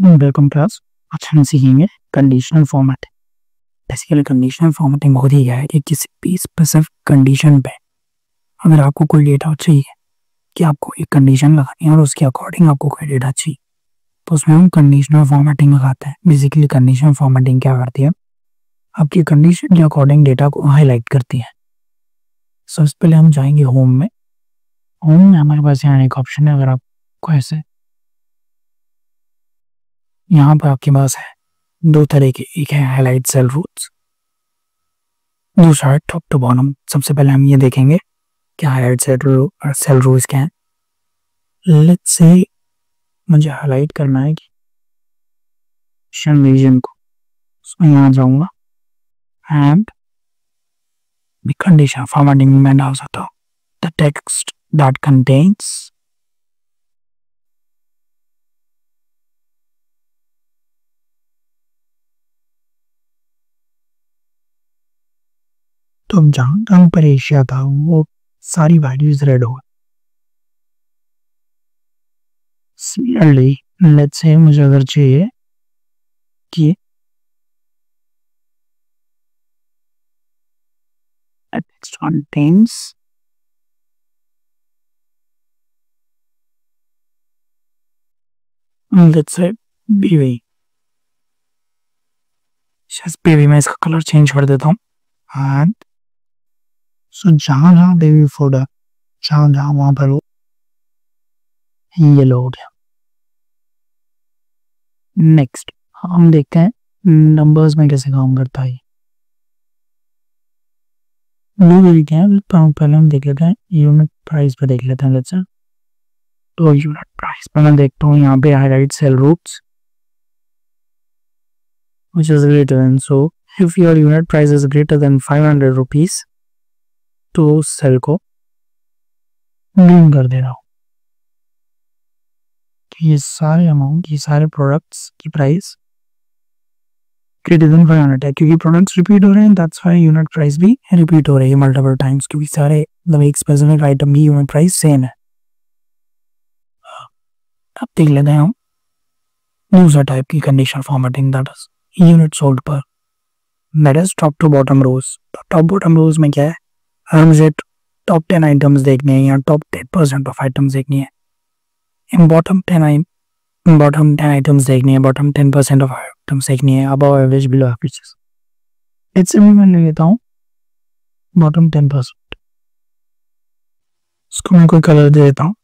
Welcome class. आज हम सीखेंगे conditional format. Basically conditional formatting होती है कि किसी भी स्पेसिफिक कंडीशन पे अगर आपको कोई डेटा चाहिए कि आपको एक कंडीशन लगानी है और उसके अकॉर्डिंग आपको कोई डेटा चाहिए तो उसमें हम कंडीशनल फॉर्मेटिंग लगाते हैं। बेसिकली कंडीशनल फॉर्मेटिंग क्या करती है, आपकी कंडीशन के अकॉर्डिंग डेटा को हाईलाइट करती है। सबसे पहले हम जाएंगे होम में हमारे पास यहाँ एक ऑप्शन है। अगर आपको ऐसे यहाँ पर आपके पास है दो तरह के, एक है हाईलाइट सेल रूल्स, दूसरा है टॉप टू बॉटम। सबसे पहले हम ये देखेंगे कि हाईलाइट सेल रूल्स क्या है। लेट्स से मुझे हाईलाइट करना है कि रीजन को, उसमें यहाँ जाऊंगा एंड कंडीशन फॉर्मेटिंग में डाल सकता हूँ द टेक्स्ट दैट कंटेन्स तो जहां जहां पर एशिया था वो सारी वैल्यूज रेड हो। सिमिलरली लेट्स से मुझे अगर चाहिए कि टेक्स्ट कंटेन्स लेट्स से बीवी, बेबी में इसका कलर चेंज कर देता हूँ एंड सो जहां जहां बेबी फूड है जहां जहां वहां पर वो येलो हो गया। नेक्स्ट हम देखते हैं नंबर्स में कैसे काम करता है। दो तरीके हैं, पहले हम देख लेते हैं यूनिट प्राइस पे देख लेते हैं। लेट्स से तो यूनिट प्राइस पर मैं देखता हूँ यहाँ पे highlight sale roots which is greater than, so if your unit price is greater than 500 rupees तो उस सेल को ग्रीन कर दे रहा हूँ कि ये सारे अमाउंट, ये सारे प्रोडक्ट्स की प्राइस ग्रेटर देन 500 है क्योंकि प्रोडक्ट्स रिपीट हो रहे हैं। दैट्स व्हाई यूनिट प्राइस भी रिपीट हो रही है मल्टीपल टाइम्स, क्योंकि सारे मतलब एक स्पेसिफिक आइटम की यूनिट प्राइस सेम है। अब देख लेते हैं हम दूसरा टाइप की conditional formatting, that is unit sold per, that is top to bottom rows. तो टॉप बॉटम रोज में क्या है, अगर मुझे टॉप 10 आइटम्स देखने हैं या टॉप 10% ऑफ आइटम्स देखनी है, इन बॉटम 10 आइटम्स देखनी है, बॉटम 10% ऑफ आइटम्स देखनी है, अबव एवरेज बिलो एवरेज। इससे मैं ले लेता हूँ बॉटम 10%, इसको मैं कोई कलर दे देता हूँ।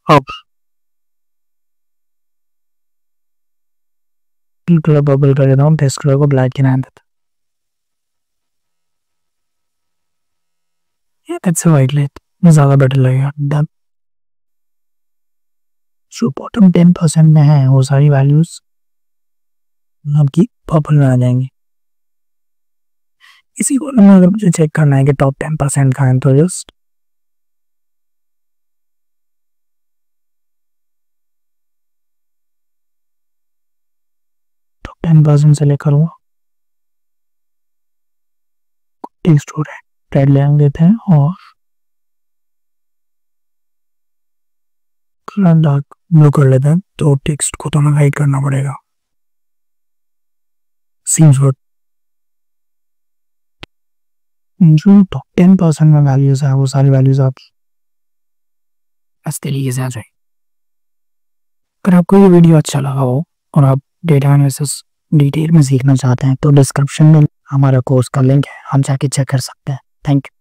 अब कलर बबल कर देता हूँ, टेस्ट कलर को ब्लैक के नाम देता हूँ। दैट्स अ वाइट लाइट, ज़्यादा बेटर लगेगा। डन। सो बॉटम 10% में है वो सारी वैल्यूज आपकी पर्पल में आ जाएंगी। इसी को अगर मुझे चेक करना है कि टॉप 10% का है तो जस्ट टॉप 10% से लेकर हुआ टेक्स्ट हो रहा है, रेड ले देते हैं और डार्क ब्लू कर लेते हैं। तो टेक्स्ट को तो हमें हाइड करना पड़ेगा। Seems good. जो टॉप 10% में वैल्यूज है वो सारी वैल्यूज आप इस तरीके से आ जाए। अगर आपको ये वीडियो अच्छा लगा हो और आप डेटा एनालिसिस डिटेल में सीखना चाहते हैं तो डिस्क्रिप्शन में हमारा कोर्स का लिंक है, हम जाके चेक कर सकते हैं। Thank you.